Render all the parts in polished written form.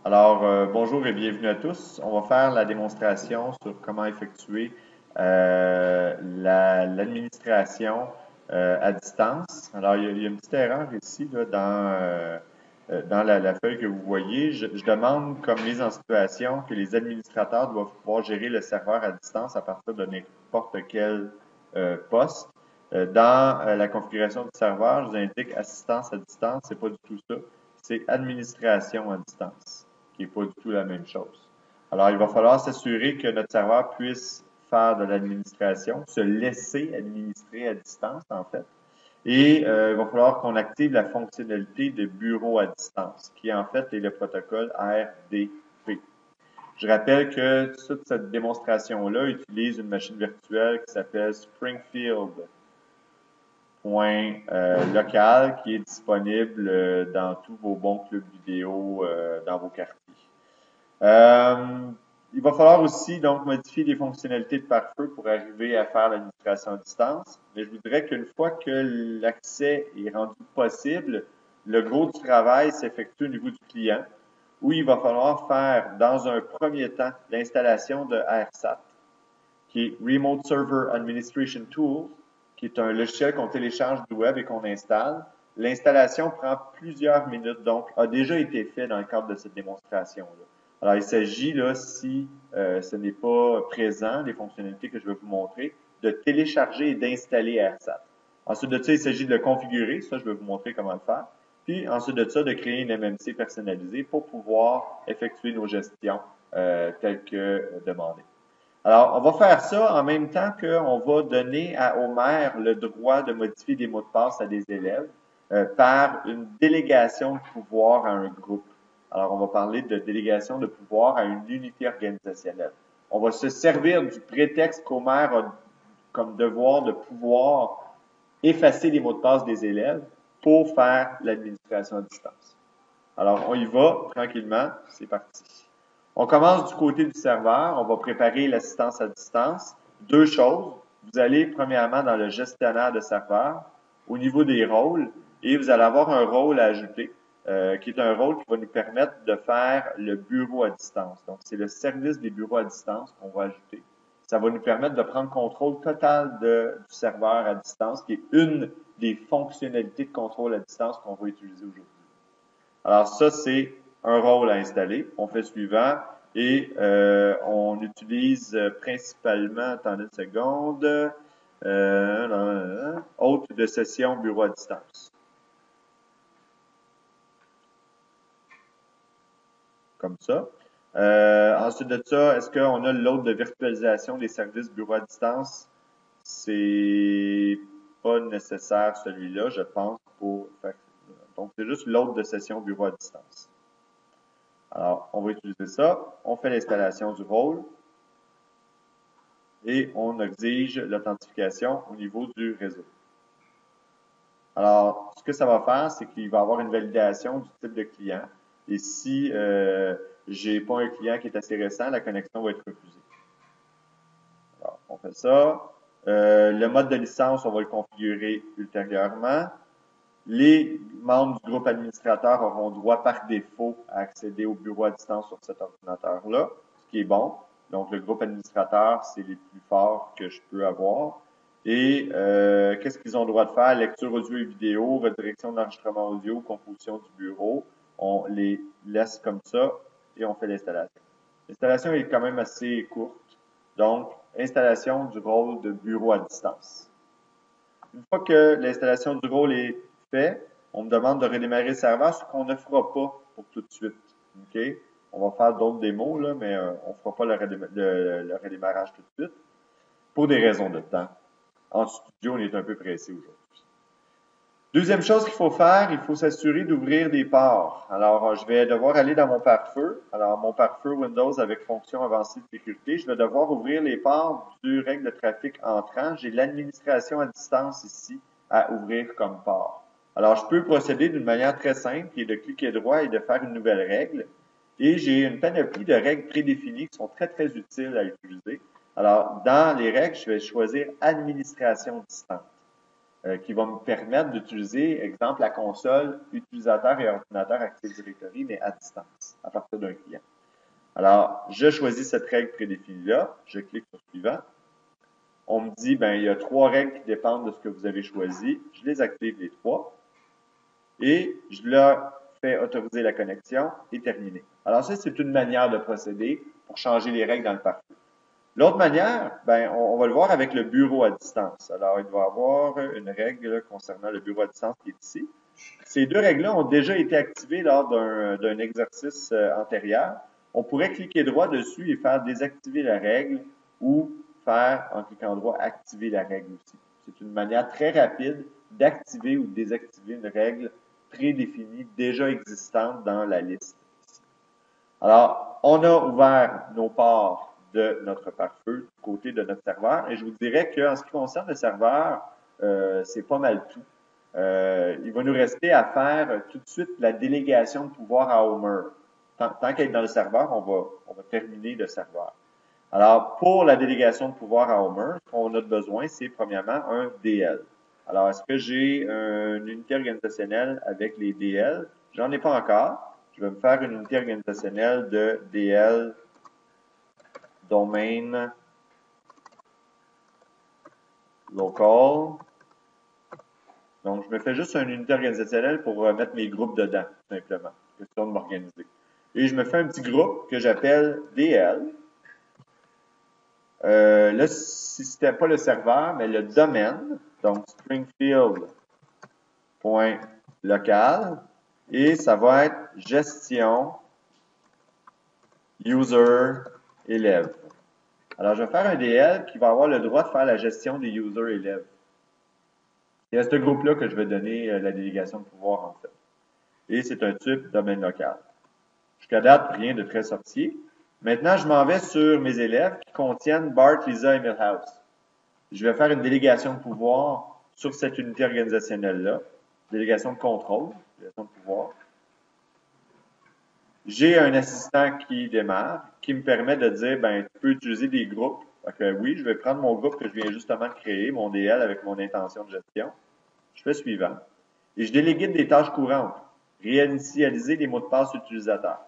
Alors, bonjour et bienvenue à tous. On va faire la démonstration sur comment effectuer l'administration à distance. Alors, il y a une petite erreur ici là, dans la feuille que vous voyez. Je demande, comme mise en situation, que les administrateurs doivent pouvoir gérer le serveur à distance à partir de n'importe quel poste. Dans la configuration du serveur, je vous indique assistance à distance. C'est pas du tout ça. C'est administration à distance, qui n'est pas du tout la même chose. Alors, il va falloir s'assurer que notre serveur puisse faire de l'administration, se laisser administrer à distance, en fait. Et il va falloir qu'on active la fonctionnalité de bureau à distance, qui en fait est le protocole RDP. Je rappelle que toute cette démonstration-là utilise une machine virtuelle qui s'appelle Springfield.local qui est disponible dans tous vos bons clubs vidéo dans vos quartiers. Il va falloir aussi donc modifier les fonctionnalités de pare-feu pour arriver à faire l'administration à distance. Mais je vous dirais qu'une fois que l'accès est rendu possible, le gros du travail s'effectue au niveau du client, où il va falloir faire dans un premier temps l'installation de RSAT, qui est Remote Server Administration Tool, qui est un logiciel qu'on télécharge du web et qu'on installe. L'installation prend plusieurs minutes, donc a déjà été fait dans le cadre de cette démonstration-là. Alors, il s'agit, là, si ce n'est pas présent, les fonctionnalités que je vais vous montrer, de télécharger et d'installer RSAT. Ensuite de ça, il s'agit de le configurer. Ça, je vais vous montrer comment le faire. Puis, ensuite de ça, de créer une MMC personnalisée pour pouvoir effectuer nos gestions telles que demandées. Alors, on va faire ça en même temps qu'on va donner au maire le droit de modifier des mots de passe à des élèves par une délégation de pouvoir à un groupe. Alors, on va parler de délégation de pouvoir à une unité organisationnelle. On va se servir du prétexte qu'au maire a comme devoir de pouvoir effacer les mots de passe des élèves pour faire l'administration à distance. Alors, on y va tranquillement. C'est parti. On commence du côté du serveur. On va préparer l'assistance à distance. Deux choses. Vous allez premièrement dans le gestionnaire de serveur, au niveau des rôles, et vous allez avoir un rôle à ajouter, qui est un rôle qui va nous permettre de faire le bureau à distance. Donc, c'est le service des bureaux à distance qu'on va ajouter. Ça va nous permettre de prendre contrôle total du serveur à distance, qui est une des fonctionnalités de contrôle à distance qu'on va utiliser aujourd'hui. Alors ça, c'est un rôle à installer. On fait suivant et on utilise principalement, attendez une seconde, hôte de session bureau à distance. Comme ça. Ensuite de ça, est-ce qu'on a l'hôte de virtualisation des services bureau à distance? C'est pas nécessaire celui-là, je pense, pour faire. Donc, c'est juste l'hôte de session bureau à distance. Alors, on va utiliser ça. On fait l'installation du rôle et on exige l'authentification au niveau du réseau. Alors, ce que ça va faire, c'est qu'il va avoir une validation du type de client. Et si j'ai pas un client qui est assez récent, la connexion va être refusée. Alors, on fait ça. Le mode de licence, on va le configurer ultérieurement. Les membres du groupe administrateur auront droit par défaut à accéder au bureau à distance sur cet ordinateur-là, ce qui est bon. Donc, le groupe administrateur, c'est les plus forts que je peux avoir. Et qu'est-ce qu'ils ont le droit de faire? Lecture audio et vidéo, redirection d'enregistrement audio, composition du bureau. On les laisse comme ça et on fait l'installation. L'installation est quand même assez courte. Donc, installation du rôle de bureau à distance. Une fois que l'installation du rôle est fait, on me demande de redémarrer le serveur, ce qu'on ne fera pas pour tout de suite. OK? On va faire d'autres démos, là, mais on ne fera pas le redémarrage tout de suite pour des raisons de temps. En studio, on est un peu pressé aujourd'hui. Deuxième chose qu'il faut faire, il faut s'assurer d'ouvrir des ports. Alors, je vais devoir aller dans mon pare-feu. Alors, mon pare-feu Windows avec fonction avancée de sécurité, je vais devoir ouvrir les ports du règle de trafic entrant. J'ai l'administration à distance ici à ouvrir comme port. Alors, je peux procéder d'une manière très simple, qui est de cliquer droit et de faire une nouvelle règle. Et j'ai une panoplie de règles prédéfinies qui sont très, très utiles à utiliser. Alors, dans les règles, je vais choisir Administration distante, qui va me permettre d'utiliser, exemple, la console utilisateur et ordinateur Active Directory, mais à distance, à partir d'un client. Alors, je choisis cette règle prédéfinie-là, je clique sur Suivant. On me dit, ben, il y a 3 règles qui dépendent de ce que vous avez choisi. Je les active les 3 et je leur fais autoriser la connexion et terminer. Alors ça, c'est une manière de procéder pour changer les règles dans le pare-feu. L'autre manière, ben, on va le voir avec le bureau à distance. Alors, il va y avoir une règle concernant le bureau à distance qui est ici. Ces 2 règles-là ont déjà été activées lors d'un exercice antérieur. On pourrait cliquer droit dessus et faire désactiver la règle ou faire, en cliquant droit, activer la règle aussi. C'est une manière très rapide d'activer ou de désactiver une règle prédéfinie déjà existante dans la liste. Alors, on a ouvert nos ports de notre pare-feu du côté de notre serveur et je vous dirais qu'en ce qui concerne le serveur, c'est pas mal tout. Il va nous rester à faire tout de suite la délégation de pouvoir à Homer. Tant qu'à être dans le serveur, on va terminer le serveur. Alors, pour la délégation de pouvoir à Homer, ce qu'on a besoin, c'est premièrement un DL. Alors, est-ce que j'ai une unité organisationnelle avec les DL? J'en ai pas encore. Je vais me faire une unité organisationnelle de DL domain local. Donc, je me fais juste une unité organisationnelle pour mettre mes groupes dedans, tout simplement. Question de m'organiser. Et je me fais un petit groupe que j'appelle DL. Là, si c'était pas le serveur, mais le domaine, donc Springfield.local, et ça va être gestion user élève. Alors, je vais faire un DL qui va avoir le droit de faire la gestion des user élèves. C'est à ce groupe-là que je vais donner la délégation de pouvoir, en fait. Et c'est un type domaine local. Jusqu'à date, rien de très sorcier. Maintenant, je m'en vais sur mes élèves qui contiennent Bart, Lisa et Milhouse. Je vais faire une délégation de pouvoir sur cette unité organisationnelle-là. Délégation de contrôle, délégation de pouvoir. J'ai un assistant qui démarre, qui me permet de dire, ben, tu peux utiliser des groupes. Donc, oui, je vais prendre mon groupe que je viens justement de créer, mon DL avec mon intention de gestion. Je fais suivant. Et je délégué des tâches courantes. Réinitialiser les mots de passe utilisateurs.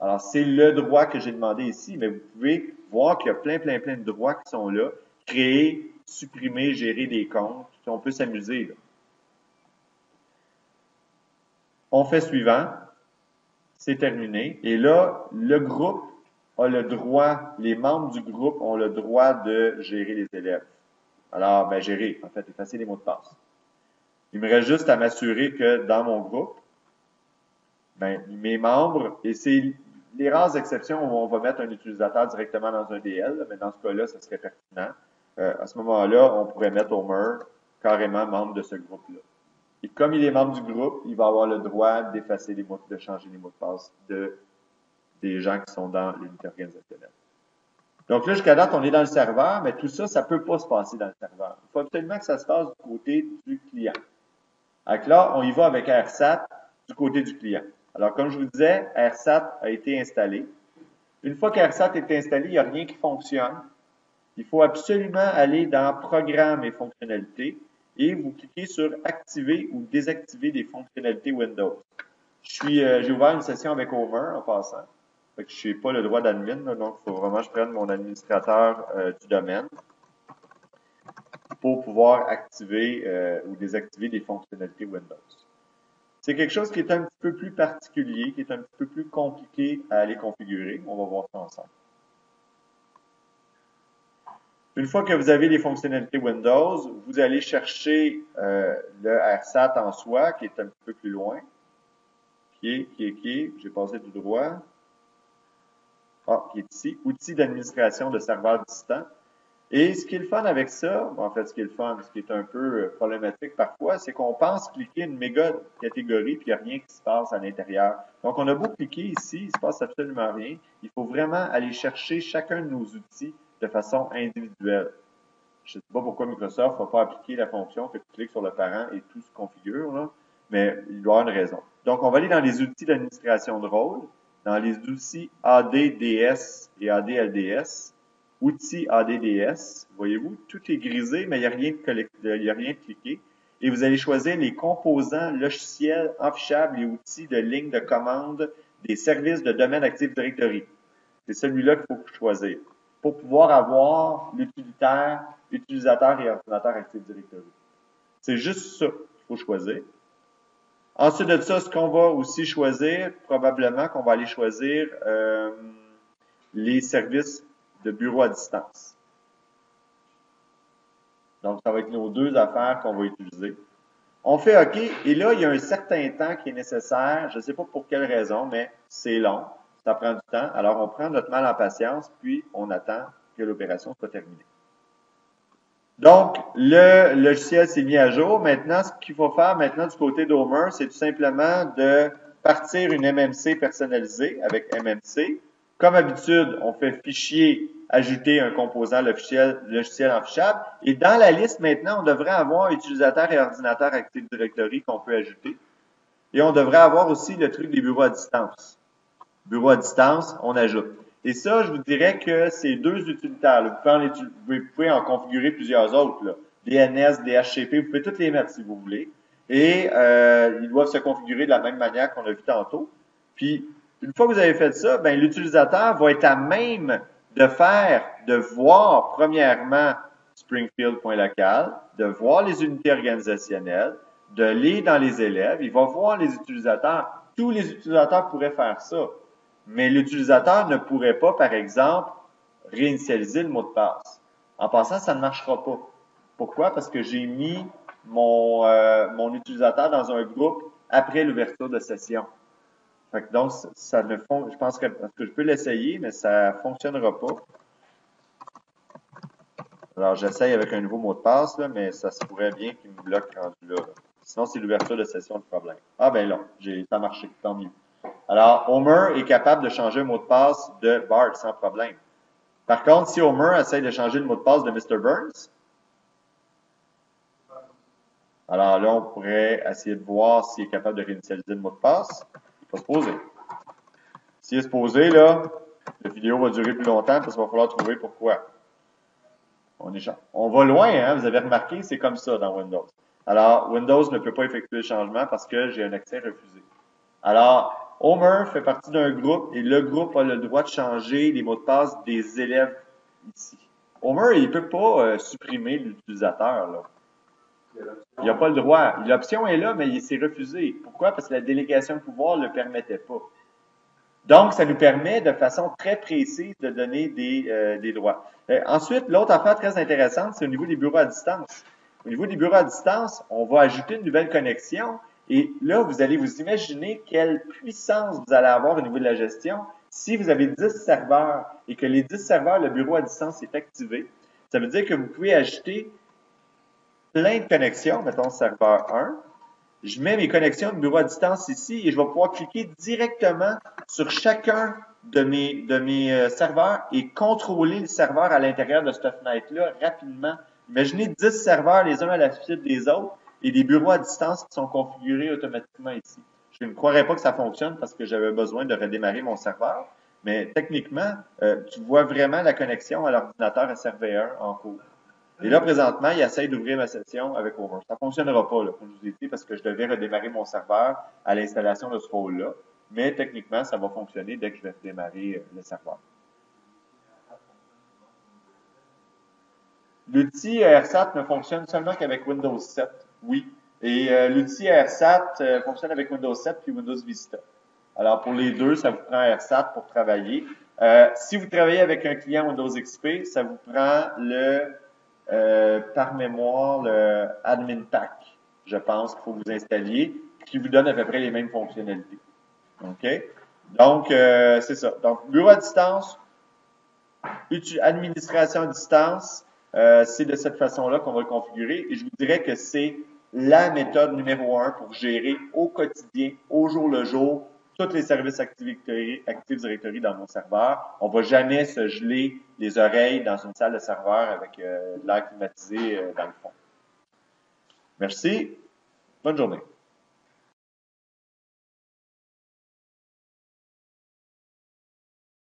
Alors, c'est le droit que j'ai demandé ici, mais vous pouvez voir qu'il y a plein de droits qui sont là. Créer, supprimer, gérer des comptes. On peut s'amuser, là. On fait suivant. C'est terminé. Et là, le groupe a le droit, les membres du groupe ont le droit de gérer les élèves. Alors, ben, gérer, en fait, effacer les mots de passe. Il me reste juste à m'assurer que dans mon groupe, ben, mes membres, et c'est les rares exceptions où on va mettre un utilisateur directement dans un DL, mais dans ce cas-là, ça serait pertinent. À ce moment-là, on pourrait mettre Homer carrément membre de ce groupe-là. Et comme il est membre du groupe, il va avoir le droit d'effacer les mots, de changer les mots de passe des gens qui sont dans l'unité organisationnelle. Donc là, jusqu'à date, on est dans le serveur, mais tout ça, ça peut pas se passer dans le serveur. Il faut absolument que ça se passe du côté du client. Donc là, on y va avec AirSat du côté du client. Alors, comme je vous disais, AirSat a été installé. Une fois qu'AirSat est installé, il n'y a rien qui fonctionne. Il faut absolument aller dans Programmes et fonctionnalités et vous cliquez sur Activer ou désactiver des fonctionnalités Windows. J'ai ouvert une session avec Homer en passant. Fait que je n'ai pas le droit d'admin, donc il faut vraiment que je prenne mon administrateur du domaine pour pouvoir activer ou désactiver des fonctionnalités Windows. C'est quelque chose qui est un petit peu plus particulier, qui est un petit peu plus compliqué à aller configurer. On va voir ça ensemble. Une fois que vous avez les fonctionnalités Windows, vous allez chercher le AirSat en soi, qui est un petit peu plus loin. Qui est, j'ai passé tout droit. Qui est ici, outils d'administration de serveurs distants. Et ce qui est le fun avec ça, en fait, ce qui est le fun, ce qui est un peu problématique parfois, c'est qu'on pense cliquer une méga catégorie puis il n'y a rien qui se passe à l'intérieur. Donc, on a beau cliquer ici, il ne se passe absolument rien. Il faut vraiment aller chercher chacun de nos outils de façon individuelle. Je ne sais pas pourquoi Microsoft ne va pas appliquer la fonction que tu cliques sur le parent et tout se configure, là, mais il doit y avoir une raison. Donc, on va aller dans les outils d'administration de rôle dans les outils ADDS et ADLDS, outils ADDS, voyez-vous, tout est grisé, mais il n'y a rien de cliqué. Et vous allez choisir les composants logiciels affichables et outils de ligne de commande des services de domaine Active Directory. C'est celui-là qu'il faut choisir pour pouvoir avoir l'utilitaire, utilisateur et ordinateur Active Directory. C'est juste ça qu'il faut choisir. Ensuite de ça, ce qu'on va aussi choisir, probablement qu'on va aller choisir les services de bureau à distance. Donc, ça va être nos deux affaires qu'on va utiliser. On fait OK, et là, il y a un certain temps qui est nécessaire. Je ne sais pas pour quelle raison, mais c'est long. Ça prend du temps. Alors, on prend notre mal en patience, puis on attend que l'opération soit terminée. Donc, le logiciel s'est mis à jour. Maintenant, ce qu'il faut faire maintenant du côté d'Homer, c'est tout simplement de partir une MMC personnalisée avec MMC. Comme d'habitude, on fait fichier, ajouter un composant logiciel affichable. Et dans la liste, maintenant, on devrait avoir utilisateur et ordinateur Active Directory qu'on peut ajouter. Et on devrait avoir aussi le truc des bureaux à distance. Bureaux à distance, on ajoute. Et ça, je vous dirais que ces deux utilitaires, vous pouvez en configurer plusieurs autres, là. DNS, DHCP, vous pouvez toutes les mettre si vous voulez. Et ils doivent se configurer de la même manière qu'on a vu tantôt. Puis, une fois que vous avez fait ça, ben, l'utilisateur va être à même de voir, premièrement, Springfield.local, de voir les unités organisationnelles, de lire dans les élèves, il va voir les utilisateurs. Tous les utilisateurs pourraient faire ça. Mais l'utilisateur ne pourrait pas, par exemple, réinitialiser le mot de passe. En passant, ça ne marchera pas. Pourquoi? Parce que j'ai mis mon utilisateur dans un groupe après l'ouverture de session. Fait que donc, ça ne font, je pense que je peux l'essayer, mais ça ne fonctionnera pas. Alors, j'essaye avec un nouveau mot de passe, là, mais ça se pourrait bien qu'il me bloque rendu là. Sinon, c'est l'ouverture de session le problème. Ah ben là, ça a marché, tant mieux. Alors, Homer est capable de changer le mot de passe de Bart sans problème. Par contre, si Homer essaye de changer le mot de passe de Mr. Burns, alors là, on pourrait essayer de voir s'il est capable de réinitialiser le mot de passe. Il faut se poser. S'il est se poser, là, la vidéo va durer plus longtemps parce qu'il va falloir trouver pourquoi. On va loin, hein? Vous avez remarqué, c'est comme ça dans Windows. Alors, Windows ne peut pas effectuer le changement parce que j'ai un accès refusé. Alors, Homer fait partie d'un groupe et le groupe a le droit de changer les mots de passe des élèves ici. Homer, il ne peut pas supprimer l'utilisateur, là. Il n'a pas le droit. L'option est là, mais il s'est refusé. Pourquoi? Parce que la délégation de pouvoir ne le permettait pas. Donc, ça nous permet de façon très précise de donner des droits. Ensuite, l'autre affaire très intéressante, c'est au niveau des bureaux à distance. Au niveau des bureaux à distance, on va ajouter une nouvelle connexion et là, vous allez vous imaginer quelle puissance vous allez avoir au niveau de la gestion. Si vous avez 10 serveurs et que les 10 serveurs, le bureau à distance est activé, ça veut dire que vous pouvez ajouter plein de connexions, mettons serveur 1. Je mets mes connexions de bureau à distance ici et je vais pouvoir cliquer directement sur chacun de mes serveurs et contrôler le serveur à l'intérieur de cette fenêtre-là rapidement. Imaginez 10 serveurs les uns à la suite des autres et des bureaux à distance qui sont configurés automatiquement ici. Je ne croirais pas que ça fonctionne parce que j'avais besoin de redémarrer mon serveur, mais techniquement, tu vois vraiment la connexion à l'ordinateur SRV1 en cours. Et là, présentement, il essaye d'ouvrir ma session avec Homer. Ça ne fonctionnera pas, là, comme je vous ai dit, parce que je devais redémarrer mon serveur à l'installation de ce rôle-là. Mais techniquement, ça va fonctionner dès que je vais redémarrer le serveur. L'outil AirSat ne fonctionne seulement qu'avec Windows 7, oui. Et l'outil AirSat fonctionne avec Windows 7 puis Windows Vista. Alors, pour les deux, ça vous prend AirSat pour travailler. Si vous travaillez avec un client Windows XP, ça vous prend par mémoire, le Admin Pack, je pense qu'il faut vous installiez, qui vous donne à peu près les mêmes fonctionnalités. OK? Donc, c'est ça. Donc, bureau à distance, administration à distance, c'est de cette façon-là qu'on va le configurer. Et je vous dirais que c'est la méthode numéro 1 pour gérer au quotidien, au jour le jour, tous les services Active Directory dans mon serveur. On ne va jamais se geler les oreilles dans une salle de serveur avec l'air climatisé dans le fond. Merci. Bonne journée.